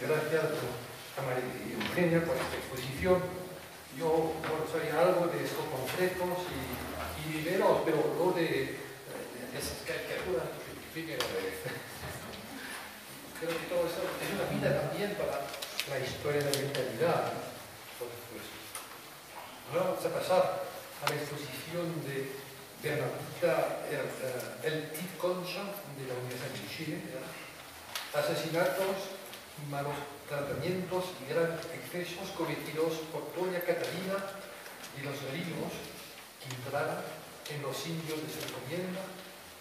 Gracias a María Eugenia por esta exposición. Yo sabía algo de estos conceptos y veros, pero lo de esas caricaturas primero vez. Creo que todo eso es una vida también para la historia de la mentalidad. Pues, ahora vamos a pasar a la exposición de Bernardita Tit Concha de la Universidad de Chile. Asesinatos, malos tratamientos y graves excesos cometidos por doña Catalina y los gringos Quintrala en los indios de su encomienda,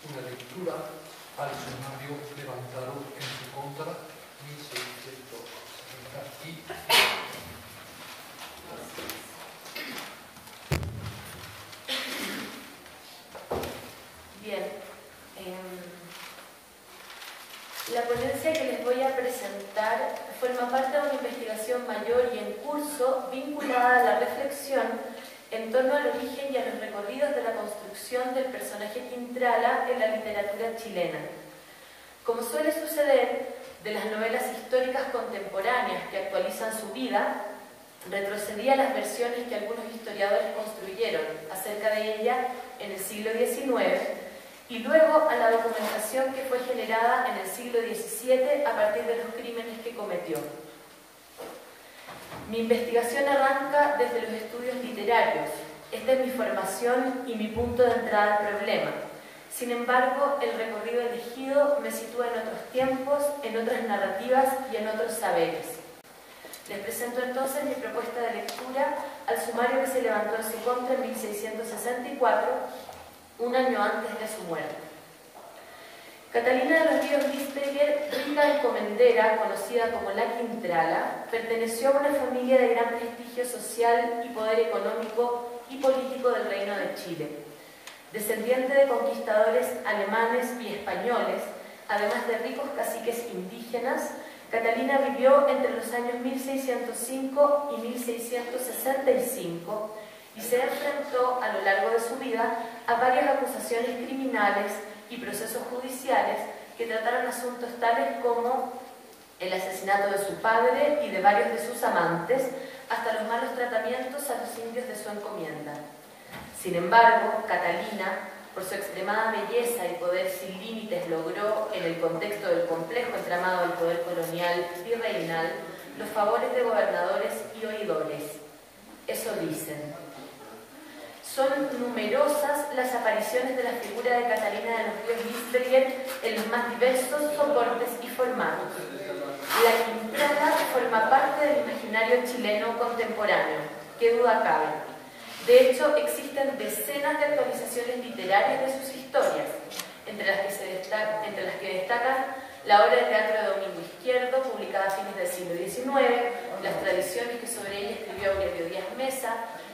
una lectura al sumario levantado en su contra 1660 Bien. La ponencia que les voy a presentar forma parte de una investigación mayor y en curso vinculada a la reflexión en torno al origen y a los recorridos de la construcción del personaje Quintrala en la literatura chilena. Como suele suceder, de las novelas históricas contemporáneas que actualizan su vida, retrocedí a las versiones que algunos historiadores construyeron acerca de ella en el siglo XIX y luego a la documentación que fue generada en el siglo XVII a partir de los crímenes que cometió. Mi investigación arranca desde los estudios literarios. Esta es mi formación y mi punto de entrada al problema. Sin embargo, el recorrido elegido me sitúa en otros tiempos, en otras narrativas y en otros saberes. Les presento entonces mi propuesta de lectura al sumario que se levantó en su contra en 1664, un año antes de su muerte. Catalina de los Ríos Lichtenberger, rica encomendera, conocida como la Quintrala, perteneció a una familia de gran prestigio social y poder económico y político del Reino de Chile. Descendiente de conquistadores alemanes y españoles, además de ricos caciques indígenas, Catalina vivió entre los años 1605 y 1665 y se enfrentó a lo largo de su vida a varias acusaciones criminales y procesos judiciales que trataron asuntos tales como el asesinato de su padre y de varios de sus amantes, hasta los malos tratamientos a los indios de su encomienda. Sin embargo, Catalina, por su extremada belleza y poder sin límites, logró, en el contexto del complejo entramado del poder colonial virreinal, los favores de gobernadores y oidores. Eso dicen. Son numerosas las apariciones de la figura de Catalina de los Ríos Lichtenberger en los más diversos soportes y formatos. La Quintrala forma parte del imaginario chileno contemporáneo, qué duda cabe. De hecho, existen decenas de actualizaciones literarias de sus historias, entre las que destacan la obra de teatro de Domingo Izquierdo, publicada a fines del siglo XIX, las tradiciones que sobre ella escribió Aurelio Díaz Mesa,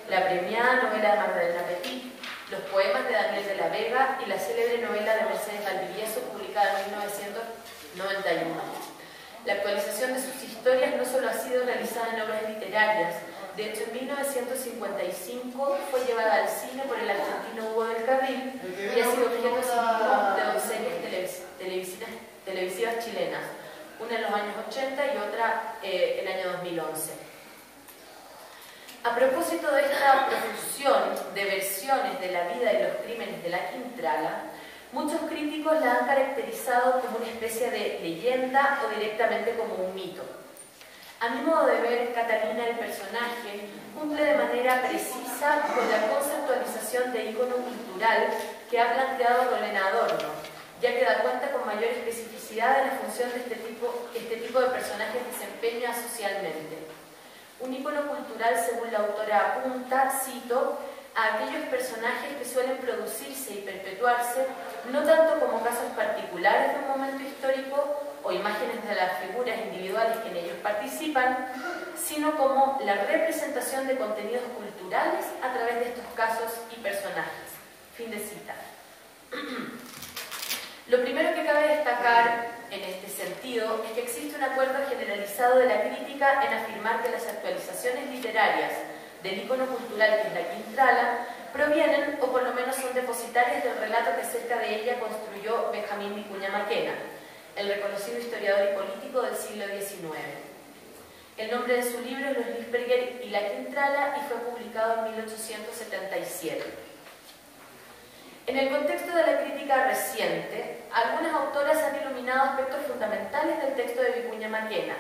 la premiada novela de Magdalena Petit, los poemas de Daniel de la Vega y la célebre novela de Mercedes Valdivieso, publicada en 1991. La actualización de sus historias no solo ha sido realizada en obras literarias. De hecho, en 1955 fue llevada al cine por el argentino Hugo del Carril y ha sido objeto de dos series televisivas chilenas, una en los años 80 y otra en el año 2011. A propósito de esta profusión de versiones de la vida y los crímenes de la Quintrala, muchos críticos la han caracterizado como una especie de leyenda o directamente como un mito. A mi modo de ver, Catalina, el personaje, cumple de manera precisa con la conceptualización de ícono cultural que ha planteado Lorena Adorno, ya que da cuenta con mayor especificidad de la función de este tipo de personajes desempeña socialmente. Un ícono cultural, según la autora apunta, cito, a aquellos personajes que suelen producirse y perpetuarse no tanto como casos particulares de un momento histórico o imágenes de las figuras individuales que en ellos participan, sino como la representación de contenidos culturales a través de estos casos y personajes. Fin de cita. Lo primero que cabe destacar en este sentido es que existe un acuerdo generalizado de la crítica en afirmar que las actualizaciones literarias del ícono cultural que es la Quintrala provienen o por lo menos son depositarias del relato que acerca de ella construyó Benjamín Vicuña Maquena, el reconocido historiador y político del siglo XIX. El nombre de su libro es Los Liebsberger y la Quintrala y fue publicado en 1877. En el contexto de la crítica reciente, algunas autoras han iluminado aspectos fundamentales del texto de Vicuña Maquena.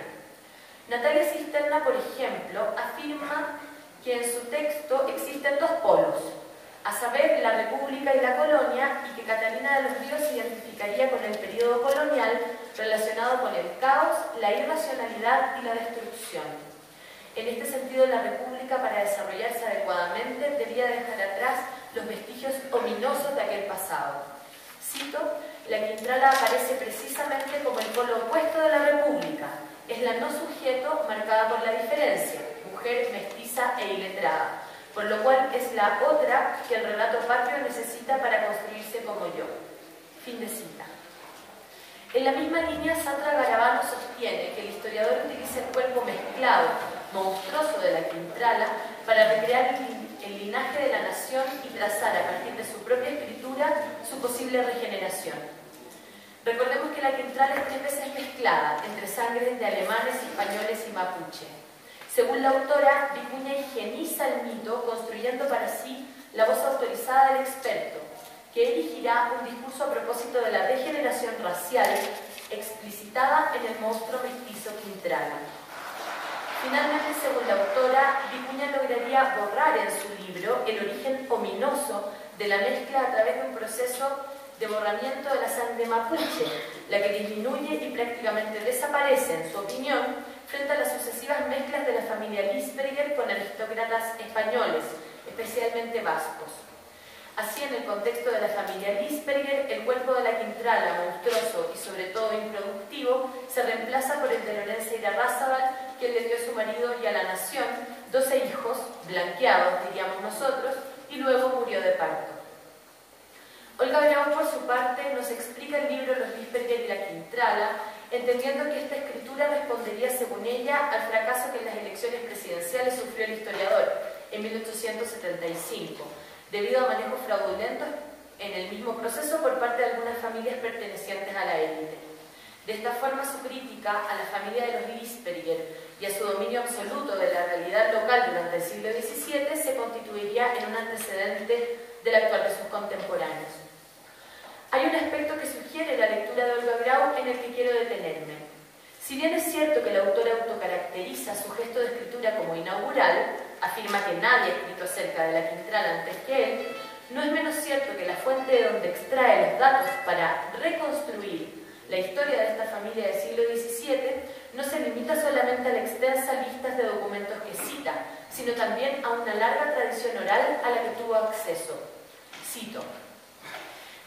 Natalia Cisterna, por ejemplo, afirma que en su texto existen dos polos, a saber, la República y la Colonia, y que Catalina de los Ríos se identificaría con el periodo colonial relacionado con el caos, la irracionalidad y la destrucción. En este sentido, la República, para desarrollarse adecuadamente, debía dejar atrás los vestigios ominosos de aquel pasado. Cito, la Quintrala aparece precisamente como el polo opuesto de la República. Es la no sujeto marcada por la diferencia, mujer, mestiza e iletrada, por lo cual es la otra que el relato patrio necesita para construirse como yo. Fin de cita. En la misma línea, Sandra Garabano sostiene que el historiador utiliza el cuerpo mezclado, monstruoso de la Quintrala, para recrear el linaje de la nación y trazar a partir de su propia escritura su posible regeneración. Recordemos que la Quintrala es 3 veces mezclada entre sangres de alemanes, españoles y mapuche. Según la autora, Vicuña higieniza el mito construyendo para sí la voz autorizada del experto, que erigirá un discurso a propósito de la degeneración racial explicitada en el monstruo mestizo Quintrala. Finalmente, según la autora, Vicuña lograría borrar en su libro el origen ominoso de la mezcla a través de un proceso de borramiento de la sangre mapuche, la que disminuye y prácticamente desaparece, en su opinión, frente a las sucesivas mezclas de la familia Liebsberger con aristócratas españoles, especialmente vascos. Así, en el contexto de la familia Liebsberger, el cuerpo de la Quintrala, monstruoso y sobre todo improductivo, se reemplaza por el de Lorenza Irarrázaval, quien le dio a su marido y a la nación 12 hijos, blanqueados, diríamos nosotros, y luego murió de parto. Olga Grau, por su parte, nos explica el libro Los Liebsberger y la Quintrala, entendiendo que esta escritura respondería, según ella, al fracaso que en las elecciones presidenciales sufrió el historiador en 1875, debido a manejos fraudulentos en el mismo proceso por parte de algunas familias pertenecientes a la élite. De esta forma, su crítica a la familia de los Liebsberger y a su dominio absoluto de la realidad local durante el siglo XVII se constituiría en un antecedente del actual de sus contemporáneos. Hay un aspecto que sugiere la lectura de Olga Grau en el que quiero detenerme. Si bien es cierto que la autora autocaracteriza su gesto de escritura como inaugural, afirma que nadie ha escrito acerca de la Quintrala antes que él, no es menos cierto que la fuente de donde extrae los datos para reconstruir la historia de esta familia del siglo XVII no se limita solamente a la extensa lista de documentos que cita, sino también a una larga tradición oral a la que tuvo acceso. Cito: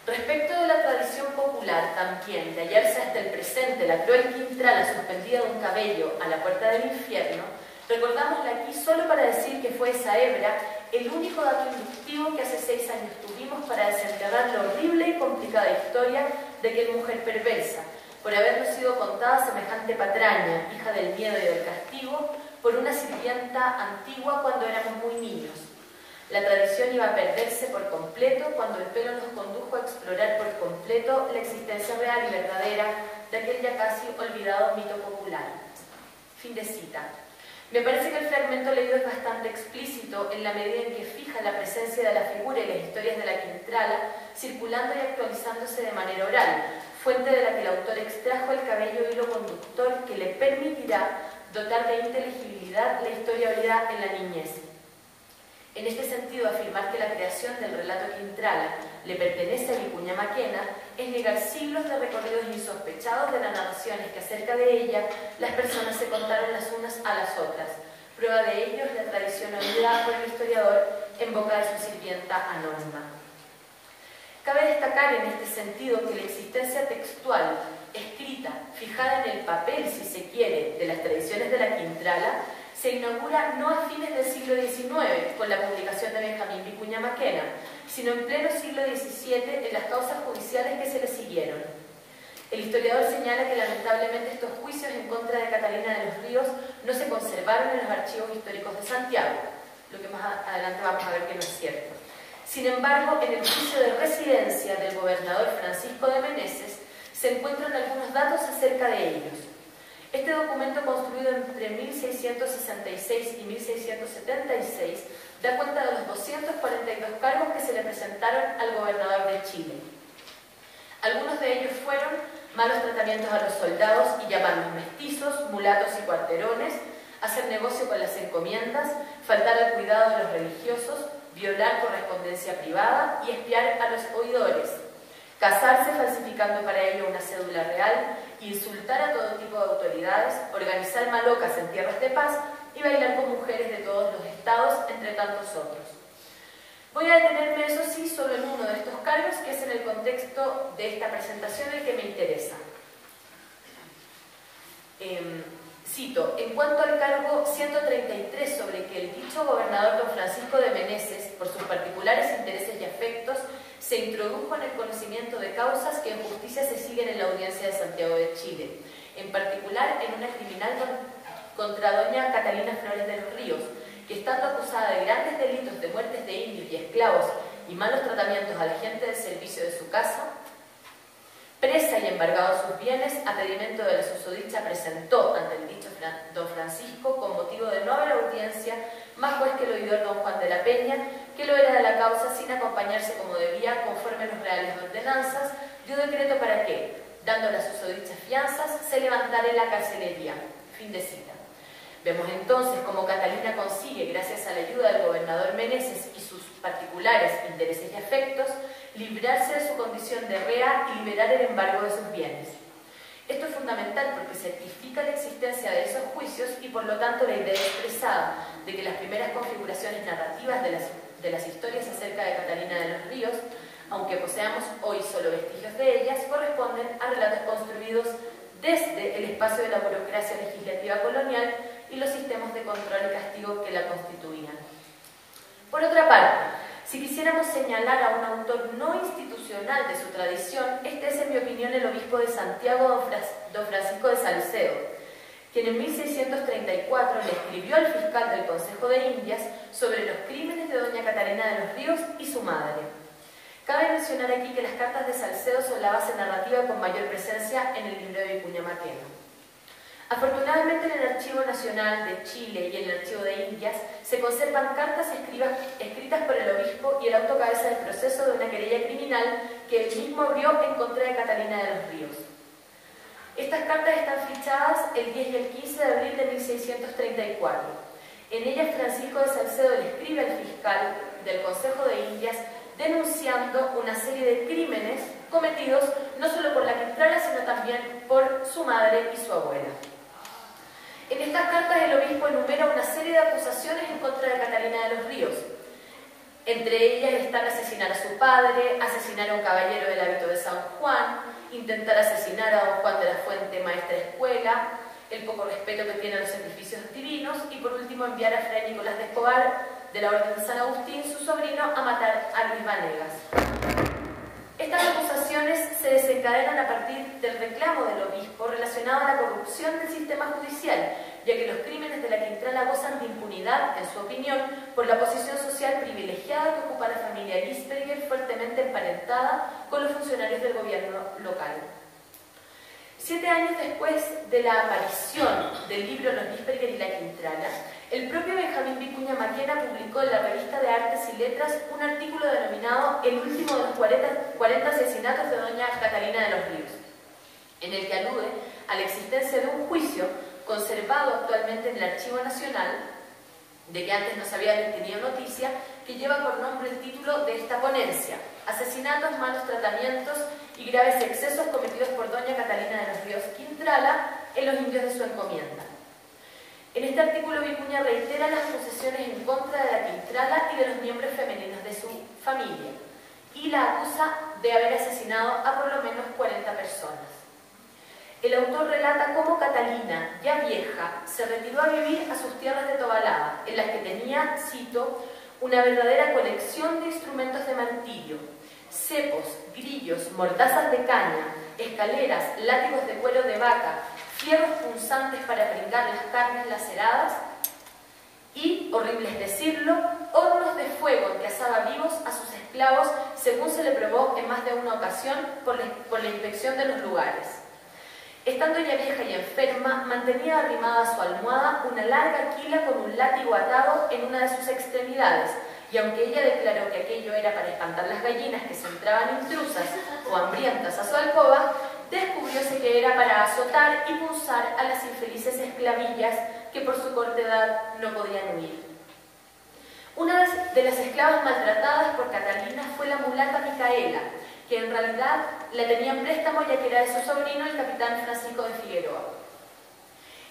respecto de la tradición popular también de hallarse hasta el presente la cruel Quintrala suspendida de un cabello a la puerta del infierno, recordámosla aquí solo para decir que fue esa hebra el único dato inductivo que hace 6 años tuvimos para desenterrar la horrible y complicada historia de aquella mujer perversa, por habernos sido contada semejante patraña, hija del miedo y del castigo, por una sirvienta antigua cuando éramos muy niños. La tradición iba a perderse por completo cuando el pelo nos condujo a explorar por completo la existencia real y verdadera de aquel ya casi olvidado mito popular. Fin de cita. Me parece que el fragmento leído es bastante explícito en la medida en que fija la presencia de la figura y las historias de la Quintrala circulando y actualizándose de manera oral, fuente de la que el autor extrajo el cabello hilo conductor que le permitirá dotar de inteligibilidad la historia oída en la niñez. En este sentido, afirmar que la creación del relato Quintrala le pertenece a Vicuña Maquena es negar siglos de recorridos insospechados de las narraciones que acerca de ella las personas se contaron las unas a las otras. Prueba de ello es la tradición oída por el historiador en boca de su sirvienta anónima. Cabe destacar en este sentido que la existencia textual, escrita, fijada en el papel, si se quiere, de las tradiciones de la Quintrala, se inaugura no a fines del siglo XIX, con la publicación de Benjamín Vicuña Maquena, sino en pleno siglo XVII en las causas judiciales que se le siguieron. El historiador señala que lamentablemente estos juicios en contra de Catalina de los Ríos no se conservaron en los archivos históricos de Santiago, lo que más adelante vamos a ver que no es cierto. Sin embargo, en el juicio de residencia del gobernador Francisco de Meneses se encuentran algunos datos acerca de ellos. Este documento documento construido entre 1666 y 1676 da cuenta de los 242 cargos que se le presentaron al gobernador de Chile. Algunos de ellos fueron malos tratamientos a los soldados y llamarlos mestizos, mulatos y cuarterones, hacer negocio con las encomiendas, faltar al cuidado de los religiosos, violar correspondencia privada y espiar a los oidores, casarse falsificando para ello una cédula real, insultar a todo tipo de autoridades, organizar malocas en tierras de paz y bailar con mujeres de todos los estados, entre tantos otros. Voy a detenerme, eso sí, solo en uno de estos cargos, que es en el contexto de esta presentación el que me interesa. Cito, en cuanto al cargo 133 sobre que el dicho gobernador don Francisco de Meneses, por sus particulares intereses y afectos, se introdujo en el conocimiento de causas que en justicia se siguen en la audiencia de Santiago de Chile, en particular en una criminal contra doña Catalina Flores de los Ríos, que estando acusada de grandes delitos de muertes de indios y esclavos y malos tratamientos a la gente del servicio de su casa, presa y embargado sus bienes, a pedimento de la susodicha presentó ante el dicho don Francisco, con motivo de no haber audiencia, más juez que el oidor don Juan de la Peña, que lo era de la causa sin acompañarse como debía, conforme a los reales ordenanzas, dio decreto para que, dando las susodichas fianzas, se levantara en la carcelería. Fin de cita. Vemos entonces cómo Catalina consigue, gracias a la ayuda del gobernador Meneses y sus particulares intereses y afectos, librarse de su condición de rea y liberar el embargo de sus bienes. Esto es fundamental porque certifica la existencia de esos juicios y por lo tanto la idea expresada de que las primeras configuraciones narrativas de las historias acerca de Catalina de los Ríos, aunque poseamos hoy solo vestigios de ellas, corresponden a relatos construidos desde el espacio de la burocracia legislativa colonial y los sistemas de control y castigo que la constituían. Por otra parte, si quisiéramos señalar a un autor no institucional de su tradición, este es, en mi opinión, el obispo de Santiago, don Francisco de Salcedo, quien en 1634 le escribió al fiscal del Consejo de Indias sobre los crímenes de doña Catalina de los Ríos y su madre. Cabe mencionar aquí que las cartas de Salcedo son la base narrativa con mayor presencia en el libro de Vicuña Maquena. Afortunadamente, en el Archivo Nacional de Chile y en el Archivo de Indias se conservan cartas escritas por el obispo y el auto cabeza del proceso de una querella criminal que él mismo abrió en contra de Catalina de los Ríos. Estas cartas están fichadas el 10 y el 15 de abril de 1634. En ellas Francisco de Salcedo le escribe al fiscal del Consejo de Indias denunciando una serie de crímenes cometidos no solo por la Quintrala, sino también por su madre y su abuela. En estas cartas el obispo enumera una serie de acusaciones en contra de Catalina de los Ríos. Entre ellas están asesinar a su padre, asesinar a un caballero del hábito de San Juan, intentar asesinar a don Juan de la Fuente, maestra de escuela, el poco respeto que tiene a los sacrificios divinos y por último enviar a Fray Nicolás de Escobar, de la Orden de San Agustín, su sobrino, a matar a Luis Vanegas. Estas acusaciones se desencadenan a partir del reclamo del obispo relacionado a la corrupción del sistema judicial, ya que los crímenes de la Quintrala gozan de impunidad, en su opinión, por la posición social privilegiada que ocupa la familia Lisperger, fuertemente emparentada con los funcionarios del gobierno local. 7 años después de la aparición del libro Los Lisperger y la Quintrala, el propio Benjamín Vicuña Maquena publicó en la revista de Artes y Letras un artículo denominado El último de los 40 asesinatos de doña Catalina de los Ríos, en el que alude a la existencia de un juicio conservado actualmente en el Archivo Nacional, de que antes no se había tenido noticia, que lleva por nombre el título de esta ponencia: Asesinatos, malos tratamientos y graves excesos cometidos por doña Catalina de los Ríos Quintrala en los indios de su encomienda. En este artículo Vicuña reitera las acusaciones en contra de la Quintrala y de los miembros femeninos de su familia y la acusa de haber asesinado a por lo menos 40 personas. El autor relata cómo Catalina, ya vieja, se retiró a vivir a sus tierras de Tobalaba, en las que tenía, cito, una verdadera colección de instrumentos de martirio, cepos, grillos, mordazas de caña, escaleras, látigos de cuero de vaca, fierros punzantes para pringar las carnes laceradas y, horrible es decirlo, hornos de fuego en que asaba vivos a sus esclavos, según se le probó en más de una ocasión por la inspección de los lugares. Estando ya vieja y enferma, mantenía arrimada a su almohada una larga quila con un látigo atado en una de sus extremidades, y aunque ella declaró que aquello era para espantar las gallinas que se entraban intrusas o hambrientas a su alcoba, descubrióse que era para azotar y punzar a las infelices esclavillas que por su corta edad no podían huir. Una de las esclavas maltratadas por Catalina fue la mulata Micaela, que en realidad la tenía en préstamo ya que era de su sobrino, el capitán Francisco de Figueroa.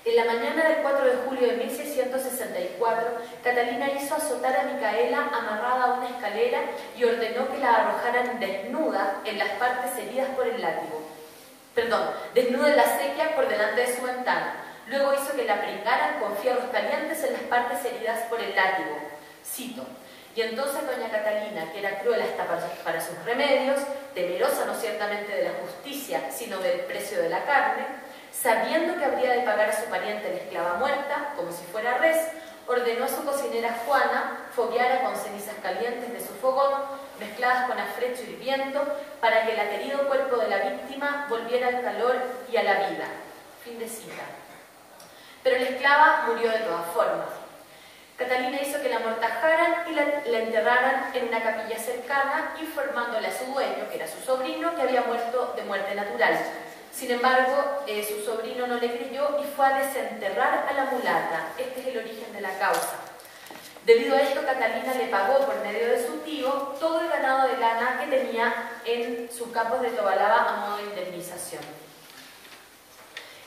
En la mañana del 4 de julio de 1664, Catalina hizo azotar a Micaela amarrada a una escalera y ordenó que la arrojaran desnuda en las partes heridas por el látigo. Perdón, desnuda en la acequia por delante de su ventana. Luego hizo que la pringaran con fierros calientes en las partes heridas por el látigo. Cito: y entonces doña Catalina, que era cruel hasta para sus remedios, temerosa no ciertamente de la justicia, sino del precio de la carne, sabiendo que habría de pagar a su pariente la esclava muerta, como si fuera res, ordenó a su cocinera Juana fogueara con cenizas calientes de su fogón, mezcladas con afrecho hirviendo, para que el aterido cuerpo de la víctima volviera al calor y a la vida. Fin de cita. Pero la esclava murió de todas formas. Catalina hizo que la amortajaran y la enterraran en una capilla cercana, informándole a su dueño, que era su sobrino, que había muerto de muerte natural. Sin embargo, su sobrino no le creyó y fue a desenterrar a la mulata. Este es el origen de la causa. Debido a esto, Catalina le pagó por medio de su tío todo el ganado de lana que tenía en sus campos de Tobalaba a modo de indemnización.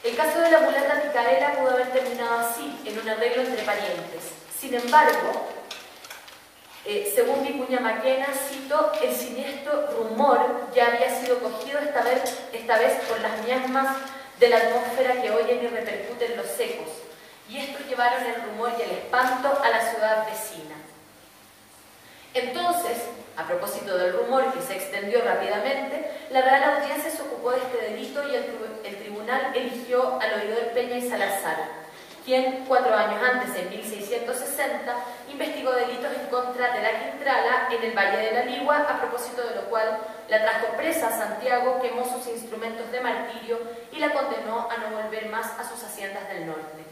El caso de la mulata Micaela pudo haber terminado así, en un arreglo entre parientes. Sin embargo, según Vicuña Maquena, cito, el siniestro rumor ya había sido cogido esta vez por las miasmas de la atmósfera que oyen y repercuten los ecos, y estos llevaron el rumor y el espanto a la ciudad vecina. Entonces, a propósito del rumor que se extendió rápidamente, la Real Audiencia se ocupó de este delito y el tribunal eligió al oidor Peña y Salazar, quien 4 años antes, en 1660, investigó delitos en contra de la Quintrala en el Valle de la Ligua, a propósito de lo cual la trajo presa a Santiago, quemó sus instrumentos de martirio y la condenó a no volver más a sus haciendas del norte.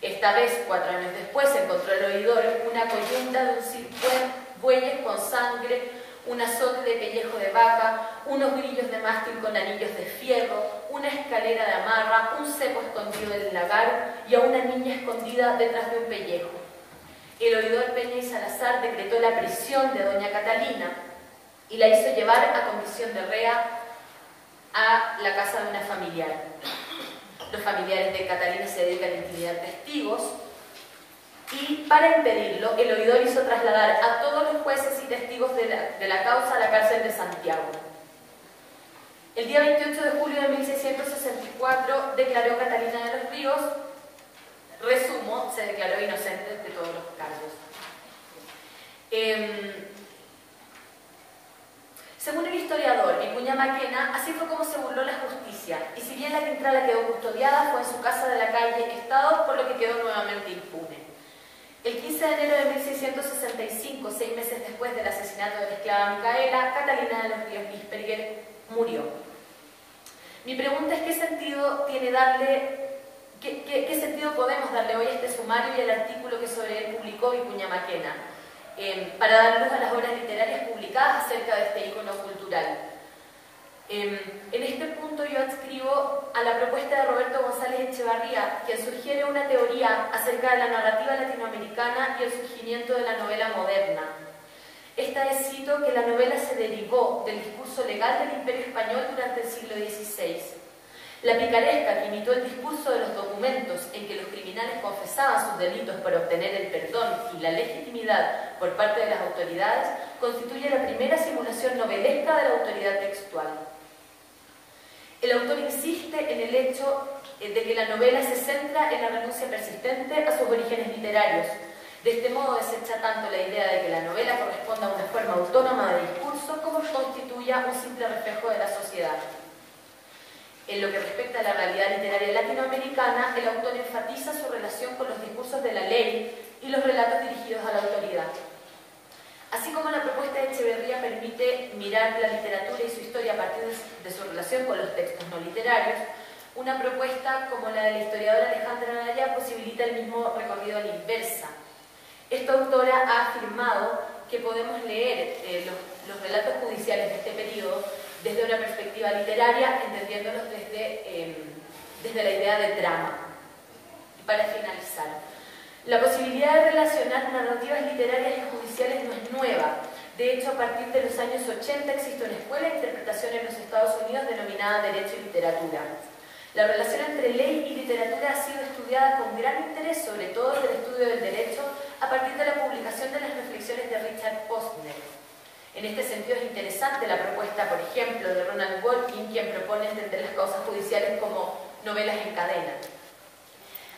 Esta vez, 4 años después, encontró el oidor una coyunda de un circuén, bueyes con sangre, un azote de pellejo de vaca, unos grillos de mástil con anillos de fierro, una escalera de amarra, un cepo escondido en el lagar y a una niña escondida detrás de un pellejo. El oidor Peña y Salazar decretó la prisión de doña Catalina y la hizo llevar a condición de rea a la casa de una familiar. Los familiares de Catalina se dedican a intimidar testigos, y para impedirlo, el oidor hizo trasladar a todos los jueces y testigos de la causa a la cárcel de Santiago. El día 28 de julio de 1664 declaró Catalina de los Ríos, resumo, se declaró inocente de todos los cargos. Según el historiador Vicuña Maquena, así fue como se burló la justicia, y si bien la Quintrala quedó custodiada, fue en su casa de la calle Estado, por lo que quedó nuevamente impune. El 15 de enero de 1665, 6 meses después del asesinato de la esclava Micaela, Catalina de los Ríos Lisperger murió. Mi pregunta es: ¿qué sentido tiene qué sentido podemos darle hoy a este sumario y al artículo que sobre él publicó Vicuña Maquena, para dar luz a las obras literarias publicadas acerca de este ícono cultural? En este punto yo adscribo a la propuesta de Roberto González Echevarría, quien sugiere una teoría acerca de la narrativa latinoamericana y el surgimiento de la novela moderna. Esta es, cito, que la novela se derivó del discurso legal del Imperio Español durante el siglo XVI. La picaresca que imitó el discurso de los documentos en que los criminales confesaban sus delitos para obtener el perdón y la legitimidad por parte de las autoridades constituye la primera simulación novelesca de la autoridad textual. El autor insiste en el hecho de que la novela se centra en la renuncia persistente a sus orígenes literarios. De este modo desecha tanto la idea de que la novela corresponda a una forma autónoma de discurso como constituya un simple reflejo de la sociedad. En lo que respecta a la realidad literaria latinoamericana, el autor enfatiza su relación con los discursos de la ley y los relatos dirigidos a la autoridad. Así como la propuesta de Echeverría permite mirar la literatura y su historia a partir de su relación con los textos no literarios, Una propuesta como la de la historiadora Alejandra Naya posibilita el mismo recorrido a la inversa. Esta autora ha afirmado que podemos leer los relatos judiciales de este periodo desde una perspectiva literaria, entendiéndolos desde la idea de trama. Para finalizar, la posibilidad de relacionar narrativas literarias y judiciales no es nueva. De hecho, a partir de los años 80 existe una escuela de interpretación en los Estados Unidos denominada Derecho y Literatura. La relación entre ley y literatura ha sido estudiada con gran interés, sobre todo desde el estudio del derecho, a partir de la publicación de las reflexiones de Richard Posner. En este sentido es interesante la propuesta, por ejemplo, de Ronald Dworkin, quien propone entender las causas judiciales como novelas en cadena.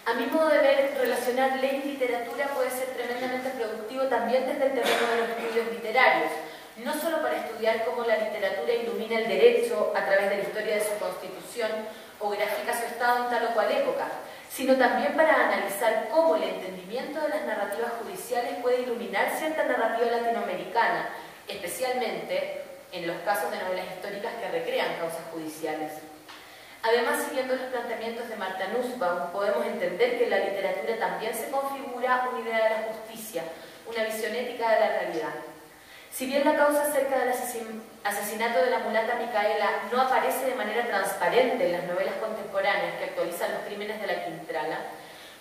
A mi modo de ver, relacionar ley y literatura puede ser tremendamente productivo también desde el terreno de los estudios literarios, no solo para estudiar cómo la literatura ilumina el derecho a través de la historia de su constitución o grafica su estado en tal o cual época, sino también para analizar cómo el entendimiento de las narrativas judiciales puede iluminar cierta narrativa latinoamericana, especialmente en los casos de novelas históricas que recrean causas judiciales. Además, siguiendo los planteamientos de Marta Nussbaum, podemos entender que en la literatura también se configura una idea de la justicia, una visión ética de la realidad. Si bien la causa acerca del asesinato de la mulata Micaela no aparece de manera transparente en las novelas contemporáneas que actualizan los crímenes de la Quintrala,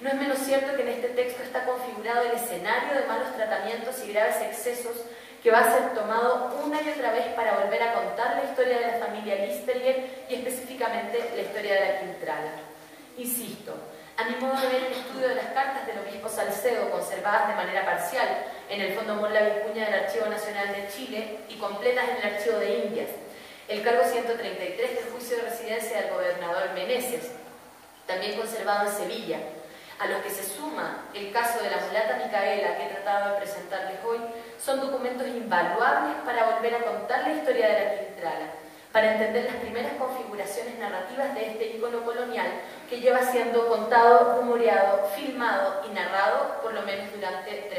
no es menos cierto que en este texto está configurado el escenario de malos tratamientos y graves excesos que va a ser tomado una y otra vez para volver a contar la historia de la familia Listerger y específicamente la historia de la Quintrala. Insisto, a mi modo de ver, el estudio de las cartas del obispo Salcedo, conservadas de manera parcial en el Fondo Mola Vicuña del Archivo Nacional de Chile y completas en el Archivo de Indias, el cargo 133 del juicio de residencia del gobernador Meneses, también conservado en Sevilla, a los que se suma el caso de la mulata Micaela que he tratado de presentarles hoy, son documentos invaluables para volver a contar la historia de la Quintrala, para entender las primeras configuraciones narrativas de este ícono colonial que lleva siendo contado, rumoreado, filmado y narrado por lo menos durante 3